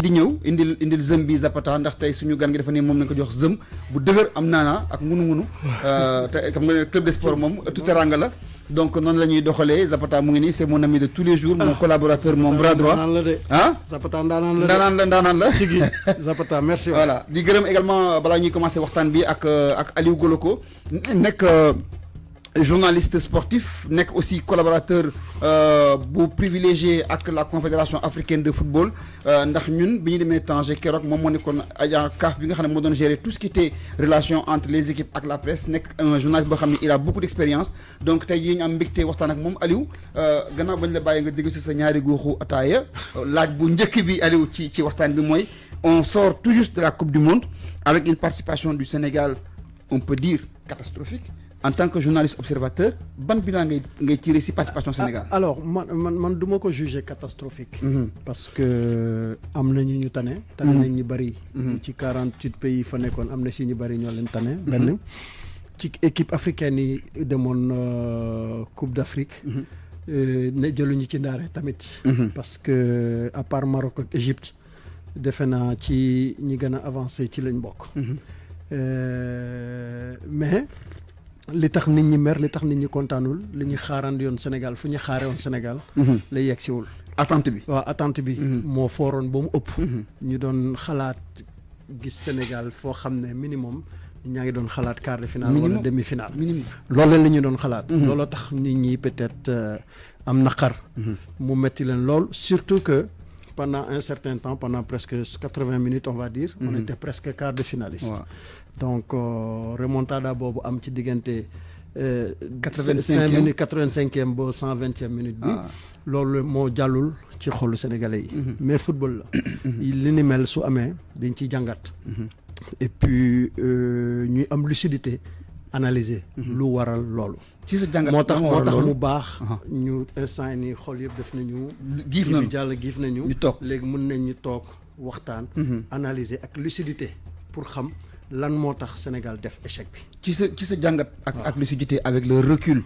di ñëw indil zëm bi Zapata ndax tey suñu gan gi dafa ne moom nañ ko jox zëm bu dëgër am naana ak ngunu te xam nga club de sport moom ëttu teranga la donc noonu la ñuy doxalee Zapata mu ngi nii c'est mon ami de tous les jours mon collaborateur mon bras droit Zapata ndaanaan la Tigi Zapata merci. Voilà di gërëm également balaa ñuy commencer waxtaan bi ak Aliou Goloko nekk journaliste sportif nekk aussi collaborateur bu privilégié ak la confédération africaine de football ndax ñun bi ñu demee Tanger keroog moom moo nekkoon agent CAF bi nga xam ne moo doon gérer tout ce qui était relation entre les équipes ak la presse nekk un journaliste boo xam ne il a beaucoup d'expérience donc tey jii ñu am mbégte waxtaan ak moom Aliou gannaaw bañ la bàyyi nga dégg si sa ñaari góoxu ataaya laaj bu njëkk bi Aliou ci waxtaan bi mooy on sort tout juste de la Coupe du Monde avec une participation du Sénégal on peut dire catastrophique. En tant que journaliste observateur ban bilan ngay tiré ci participation Sénégal. Alors man du ma ko juger catastrophique. Parce que am na ñu tane. tane nañ ñu bëri. ci 48 pays fa nekkoon am na si ñu bëri ñoo leen tane. benn ci équipe africaine yi demoon Coupe d'Afrique. ne jëluñu ci ndaare tamit. parce que à part Maroc ak Égypte defe naa ci ñi gën a avancé ci lañ bokk. mais. li tax nit ñi mer li tax nit ñi kontaanul li ñu xaarandi yoon Sénégal fu ñu xaare woon Sénégal lay yegsiwul attente bi waaw attente bi moo fooroon ba mu ëpp ñu doon xalaat gis Sénégal foo xam ne minimum ñaa ngi doon xalaat quart de finale wala demi finale loolu la ñu doon xalaat looloo tax nit ñi peut-être am naqar mu metti leen lool surtout que pendant un certain temps pendant presque 80 minutes on va dire on était presque quart de finaliste donc remontada boobu am ci diggante 85 minutes 85e ba 120e minute bi loolu moo jàllul ci xolu sénégalais yi mais football la li ni mel su amee dañ ciy jàngat et puis ñuy am lucidité analyser lu waral loolu ci sa jàngat moo tax mu baax ñu instant ni xol yëpp def nañu giif nañu ñu toog léegi mën nañ ñu toog waxtaan analyser ak lucidité pour xam lan moo tax Sénégal def échec bi ci sa jàngat ak lucidité avec le recul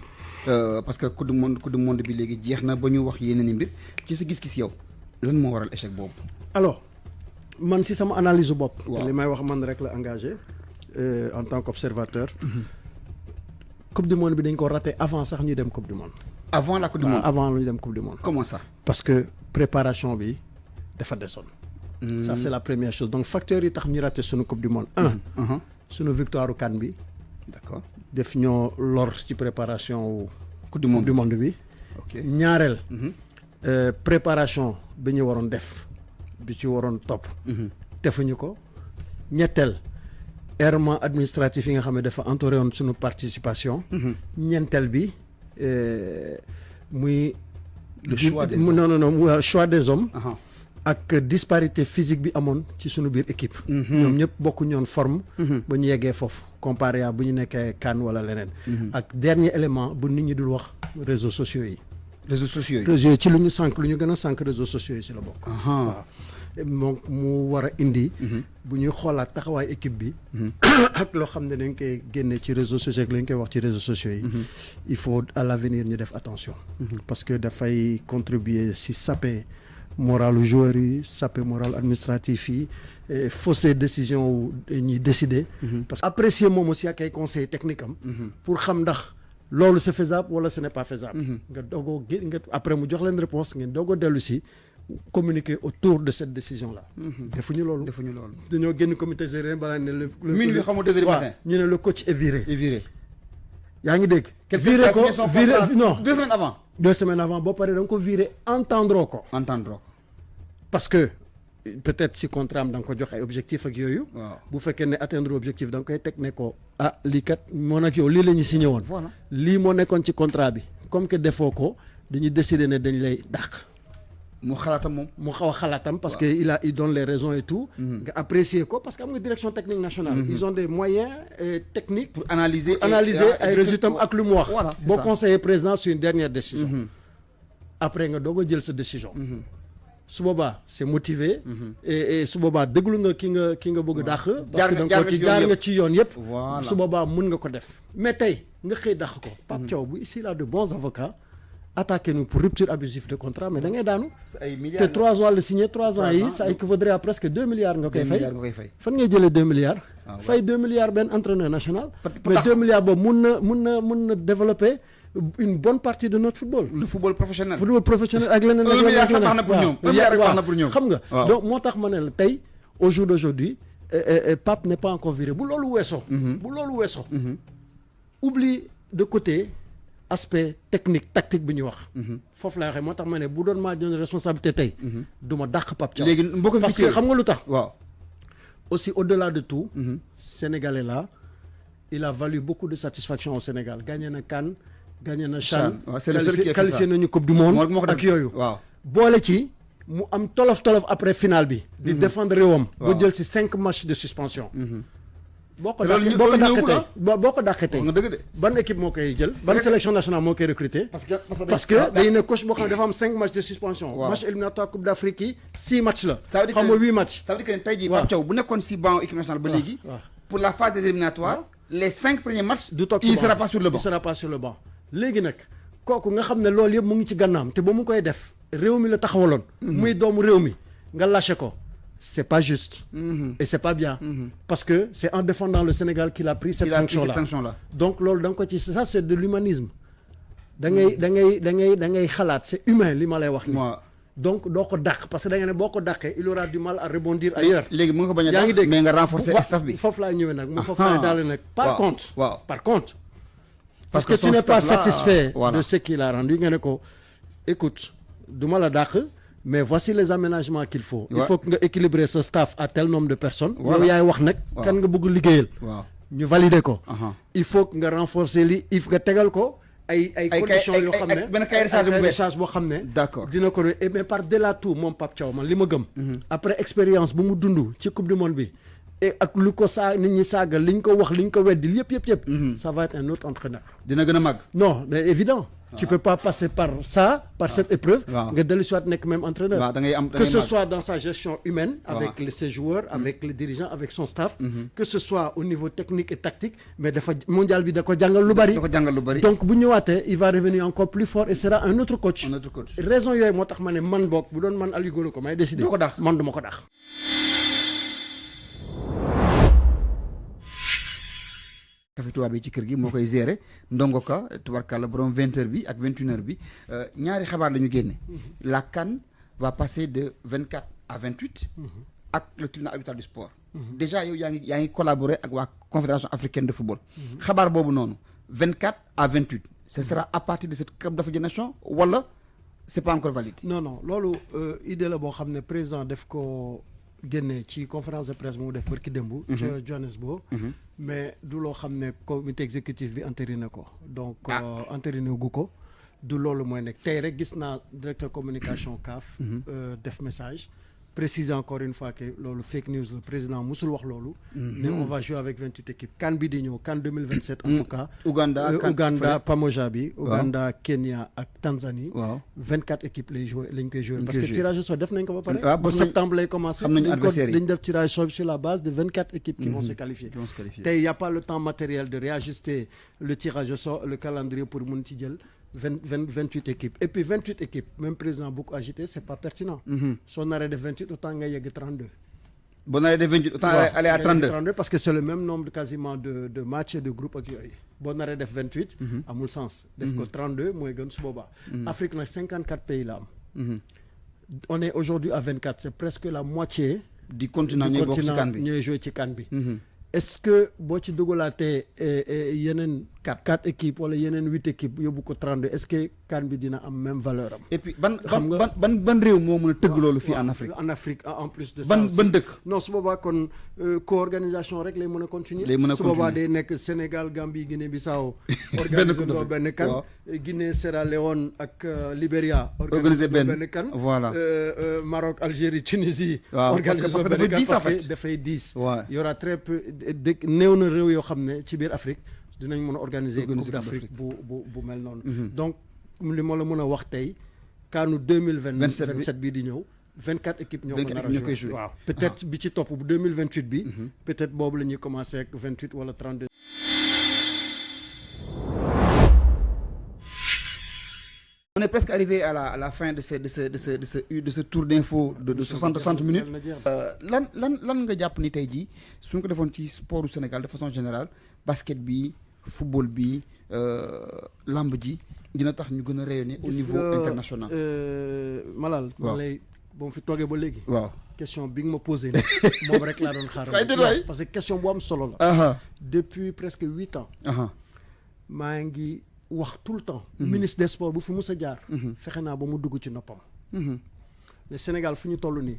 parce que coupe du monde bi léegi jeex na ba ñu wax yeneen i mbir ci sa gis-gis yow lan moo waral échec boobu alors man si sama analyse bopp te li may wax man rek la engagé en tant qu'observateur coupe du monde bi dañ ko raté avant sax ñu dem coupe du monde avant la coupe du monde avant ñu dem coupe du monde comment ça parce que préparation bi dafa desoon ça c'est la première chose donc facteurs yi tax ñu raté suñu coupe du monde suñu victoire u CAN bi d'accord def ñoo lor ci préparation coupe du monde bi ñaareel préparation bi ñu waroon def bi ci waroon topp defuñu ko ñetteel errement administratif yi nga xam ne dafa entouré woon suñu participation ñeenteel bi muy le choix des hommes non choix des hommes ak disparité physique bi amoon ci suñu biir équipe ñoom ñëpp bokku ñoon forme ba ñu yeggee foofu comparé à bu ñu nekkee CAN wala leneen ak dernier élément bu nit ñi dul wax réseaux sociaux yi ci lu ñu sànq lu ñu gën a sànq réseaux sociaux yi si la bokk waaw donc mu war a indi bu ñuy xoolaat taxawaay équipe bi ak loo xam ne dañ koy génne ci réseaux sociaux ak lañ koy wax ci réseaux sociaux yi il faut à l'avenir ñu def attention parce que dafay contribuer si saper moralu joueurs yi saper moral administratif yi fausser décision wu ñuy décider parce que apprécier moom aussi ak ay conseils techniques am pour xam ndax loolu c'est faisable wala ce n'est pas faisable nga doogoo nga après mu jox leen réponse ngeen doogoo dellu si communiquer autour de cette décision là defuñu loolu dañoo génn comité géré balaa ne le minuit bi xamul 2 heures du matin ñu ne le coach est viré yaa ngi dégg viré ko non 2 semaines avant 2 semaines avant boo paree da nga ko viré entendre ko parce que peut-être si contrat am da nga ko jox ay objectif ak yooyu bu fekkee ne atteindre objectif da nga koy teg ne ko lii kat moo nag yow lii la ñu signé woon lii moo nekkoon ci contrat bi comme que defoo ko dañuy décider ne dañ lay dàq mu xalaatam moom mu xaw a xalaatam parce que il donne les raisons et tout nga apprécier ko parce que am nga direction technique nationale ils ont des moyens techniques pour analyser ay résultats ak lu mu wax boo conseiller président sur une dernière décision après nga doog a jël sa décision su boobaa c'est motivé. et su boobaa déglu nga ki nga bëgg a dàq. parce que donc jaar nga ci yoon yëpp. voilà su boobaa mun nga ko def. mais tey nga xëy dàq ko. Pape Thiaw bu ici là de bons avocats. attaqué nous pour rupture abusive de contrat mais da ngay daanu. te 3 ans la signé 3 ans yi ça équivaudrait à presque 2 milliards nga koy fay. fan ngay jëlee 2 milliards. fay 2 milliards benn entraîneur national. mais 2 milliards boobu mun na développer une bonne partie de notre football. le football professionnel. ak leneen ak leneen. 1 milliard sax baax na pour ñoom 1 milliard baax na pour ñoom. xam nga donc moo tax ma ne la tey au jour d'aujourd'hui Pape n'est pas encore viré bu loolu weesoo. oublie de côté. aspect technique tactique bi ñuy wax. foofu laa waxee moo tax ma ne bu doon maa jël responsabilité tey. du ma dàq Pape Thiaw. léegi parce que xam nga lu tax. waaw aussi au-delà de tout. Sénégalais là il a valu beaucoup de satisfaction au Sénégal gagné na CAN gagné na CHAN. qualifié nañu coupe du monde. ak yooyu. waaw boole ci mu am tolof après finale bi. di défendre réewam. ba jël ci 5 matchs de suspension. boo ko dàqee tey nga dëgg de ban équipe moo koy jël ban sélection nationale moo koy recruter parce que day ne coach boo xam ne dafa am 5 matchs de suspension. match éliminatoire coupe d'Afrique yi 6 matchs la. xam nga 8 matchs. ça veut dire que tey jii Pape Thiaw bu nekkoon si banc équipe nationale ba léegi. pour la phase des éliminatoires. les 5 premiers matchs. du toog il sera pas sur le banc. il sera pas sur le banc. léegi nag kooku nga xam ne loolu yëpp mu ngi ci gànnaam te ba mu koy def réew mi la taxawaloon. muy doomu réew mi nga lâché ko. c'est pas juste. Et c'est pas bien. Parce que c'est en défendant le Sénégal qu'il a pris cette sanction-là. Donc loolu da nga ko ci ça c'est de l'humanisme. da ngay xalaat c'est humain li ma lay wax nii. donc doo ko dàq parce que da nga ne boo ko dàqee il aura du mal à rebondir ailleurs. léegi mu nga ko bañ a dàq mais nga renforcer staff bi. foofu laay ñëwee nag mu foofu laay daal nag. par contre. parce que tu n'es pas satisfait de ce qu'il a rendu nga ne ko écoute du ma la dàq. mais voici les aménagements qu'il faut. il faut que nga équilibrer ce staff à tel nombre de personnes. yow yaay wax nag. kan nga bëgg liggéeyal. ñu valider ko. il faut que nga renforcer li il faut nga tegal ko ay conditions yoo xam ne benn cahier de charge boo xam ne. d'accord dina ko mais par delà tout moom Pape Thiaw man li ma gëm. après expérience bu mu dund ci coupe du monde bi. et ak lu ko nit ñi saagal li ñu ko wax li ñu ko weddi yëpp. ça va être un autre entraîneur. dina gën a màgg. non mais évident. tu peux pas passer par cette épreuve. nga dellu soit nekk même entraîneur. que ce soit dans sa gestion humaine. avec ses joueurs avec les dirigeants avec son staff. que ce soit au niveau technique et tactique. mais dafa mondial bi da ko jàngal lu bari. donc bu ñëwaatee il va revenir encore plus fort et sera un autre coach. raison yooyu moo tax ma ne man boog bu doon man Aliou Golo ko may décider. man du ma ko dàq. café Touba bi ci kër gi moo koy gérer Ndongo Ka tubarkalla borom 20h bi ak 21h bi ñaari xabaar la ñu génne. la CAN va passer de 24 à 28. ak le tribunal arbitral du sport. déjà yow yaa ngi collaborer ak waa confédération africaine de football. xabaar boobu noonu 24 à 28 ce sera à partir de cette Coupe d'Afrique des Nations wala c'est pas encore valide. non loolu idée la boo xam ne président def ko. génne ci conférence de presse bu mu def barki démb. ca Johannesburg. mais du loo xam ne comité exécutif bi entériné ko. donc entériné gu ko. du loolu mooy nekk tey rek gis naa directeur communication CAF. def message. préciser encore une fois que loolu fake news le président musul wax loolu. ne on va jouer avec 28 équipes CAN bi di ñëw CAN 2027 en tout cas. Ouganda Pamoja bi. Ouganda Kenya ak Tanzanie. 24 équipes lañ koy jouer parce que tirage au sort def nañ ko ba pare. ba septembre lay commencer. dañ def tirage au sort sur la base de 24 équipes qui vont se qualifier. tey y a pas le temps matériel de réajuster le tirage au sort le calendrier pour mun ci jël. 28 équipes et puis 28 équipes même président bu ko agité c'est pas pertinent. soo naree def 28 autant nga yegg 32. boo naree def 28 autant aller à 32 parce que c'est le même nombre quasiment de matchs et de groupes ak yooyu. boo naree def 28. amul sens. def ko 32 mooy gën su boobaa. Afrique nag 54 pays la am. on est aujourd'hui à 24 c'est presque la moitié. du continent ñooy bokk ci CAN bi ñooy joué ci CAN bi. est-ce que boo ci dugalaatee yeneen 4 équipes wala yeneen 8 équipes yóbbu ko 32 est-ce que CAN bi dina am même valeur am. et puis ban réew moo mën a tëgg loolu fii en Afrique. en Afrique en plus de ça ban dëkk. non su boobaa kon co-organisation rek lay mën a continuer. su boobaa day nekk Sénégal Gambie Guinée-Bissau. organiser doo benn CAN. Guinée Sierra Leone ak Libéria. organiser benn CAN. voilà Maroc Algérie Tunisie. waaw organiser benn CAN parce que dafay 10. y aura très peu néew na réew yoo xam ne ci biir Afrique. dinañ mën a organiser Coupe d'Afrique bu mel noonu. donc li ma la mën a wax tey kaanu 2027 bii di ñëw 24 équipes ñoo ko 24 nar a ñoo koy joué joué. waaw peut-être bi ci topp bu 2028 bi peut-être boobu la ñuy commencé ak 28 wala 32. On est presque arrivé à la fin de ce tour d'info de 60 minutes. lan nga jàpp ni tey jii suñ ko defoon ci sportu Sénégal de façon générale basket bi football bi lamb ji dina tax ñu gën a rayonner au niveau international. Malal. waaw lay ba mu fi toogee ba léegi. waaw question bi nga ma posé nii moom rek laa doon xaaral. parce que question bu am solo la. depuis presque 8 ans. maa ngi wax tout le temps. ministre des sports bu fi mus a jaar. fexe naa ba mu dugg ci noppam. mais Sénégal fu ñu toll nii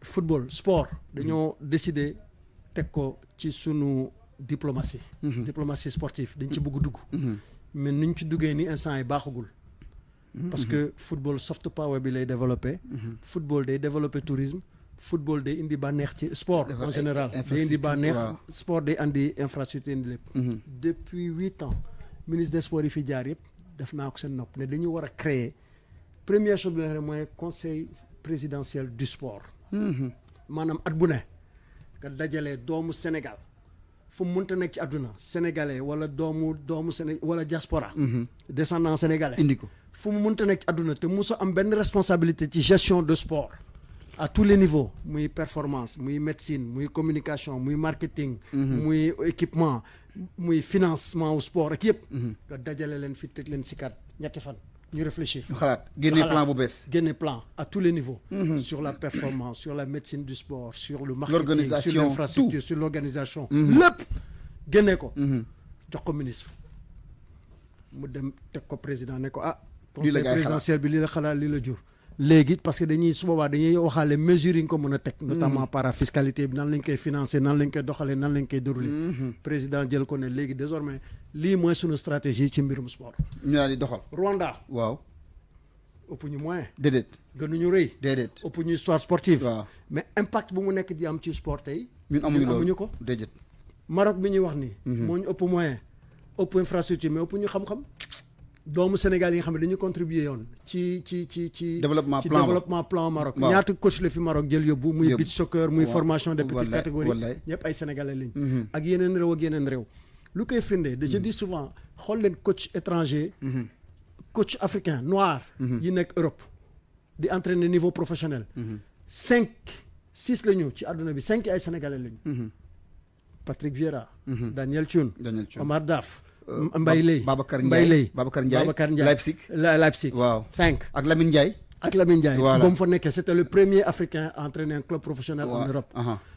football sport dañoo décider teg ko ci sunu diplomatie. diplomatie sportive dañ ci bëgg dugg. mais niñ ci duggee ni instant yi baaxagul. parce que football soft power bi lay développé. football day développé tourisme. football day indi bànneex ci sport en général. day indi bànneex sport day andi infrastructure indi lépp. depuis 8 ans ministre des sports yi fi jaar yëpp def naa ko seen nopp ne dañu war a créer première chose bi nga xam ne mooy conseil présidentiel du sport. maanaam at bu ne nga dajalee doomu Sénégal fu mu mënta nekk ci àdduna sénégalais wala doomu Séné wala diaspora. descendant sénégalais indi ko fu mu mënta nekk ci àdduna te musu am benn responsabilité ci gestion de sport. à tous les niveaux muy performance muy médecine muy communication muy marketing. muy équipement muy financement au sport ak yëpp. nga dajale leen fi teg leen si kat ñetti fan ñu réfléchir. ñu xalaat génne plan bu bees. génne plan à tous les niveaux. sur la performance sur la médecine du sport sur le marketing sur l'infrastructure sur l'organisation. lépp génne ko. jox ko ministre mu dem teg ko président ne ko conseil présidentiel bi lii la xalaat lii la jur. léegi parce que dañuy su boobaa dañuy waxaale mesures yi nga ko mën a teg. notamment parafiscalité bi nan lañ koy financer nan lañ koy doxalee nan lañ koy dérouler. président jël ko ne léegi désormais lii mooy suñu stratégie ci mbirum sport. ñu daal di doxal. Rwanda. waaw. ëpp ñu moyen. déedéet. gënuñu rëy. déedéet. ëpp ñu histoire sportive. waaw mais impact bu mu nekk di am ci sport tey. ñun amuñu ko. déedéet. Maroc bi ñuy wax nii. moo ñu ëpp moyen ëpp infrastructure mais ëpp ñu xam-xam. doomu Sénégal yi nga xam ne dañu contribuer yoon ci développement plan Maroc. ñaata coach la fi Maroc jël yóbbu. muy beach soccer muy formation des petites catégories. ñëpp ay sénégalais lañ. ak yeneen réew. lu koy firnde je dis souvent xool leen coach étranger. coach africain noir. yi nekk Europe. di entraîner niveau professionnel. 6 la ñu ci àdduna bi 5 ay sénégalais lañu. Patrick Vieira. Daniel Thioune. Omar Daf. Mbaye Leye Babacar Ndiaye Leipzig waaw 5 ak Lamine Ndiaye voilà. ba mu fa nekkee c'était le premier africain à entraîner un club professionnel en Europe.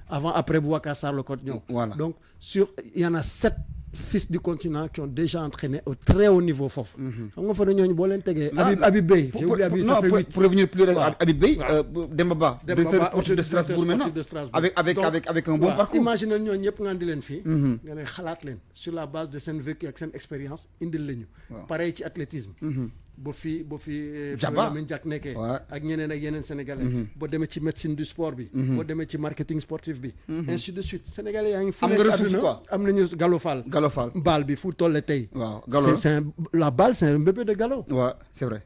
avant après Boubacar Sarr le coach ñëw. Voilà. Donc il y en a 7 fils du continent qui ont déjà entraîné au très haut niveau foofu. xam nga fa ne ñooñu boo leen tegee. Habib Beye. j'ai oublié Habib, ça fait 8. Pour revenir plus Habib Beye. Demba Ba directeur sportif de Strasbourg maintenant. avec un bon parcours. Imagine ñooñu ñëpp nga andi leen fii. nga ne xalaat leen sur la base de seen vécu ak seen expérience indil lañu. pareil ci athlétisme. ba fi Lamine Diack nekkee ak ñeneen ak yeneen sénégalais. boo demee ci médecine du sport bi. boo demee ci marketing sportif bi. ainsi de suite sénégalais yaa ngi fu nekk àdduna am nañu Gallo Fall. baal bi fu tolle tey. waaw Gallo la balle c'est un bébé de Gallo. waaw c'est vrai.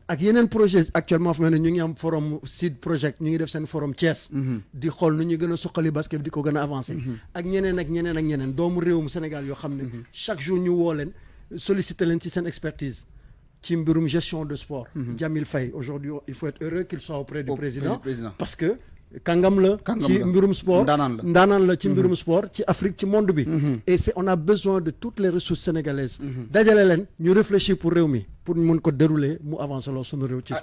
ak yeneen projet actuellement fu mel ne ñu ngi am forum Seed Project ñu ngi def seen forum Thiès. di xool nu ñu gën a suqali basket bi di ko gën a avancer. ak ñeneen doomu réewum Sénégal yoo xam ne. chaque jour ñu woo leen solliciter leen ci seen expertise. ci mbirum gestion de sport. Djamil Faye aujourd'hui il faut être heureux qu'il soit auprès du président. parce que kàngam la ci mbirum sport ndaanaan la ci mbirum sport ci Afrique ci monde bi. et on a besoin de toutes les ressources sénégalaises. dajale leen ñu réfléchir pour réew mi pour mun ko dérouler mu avancer loo sunu réew ci.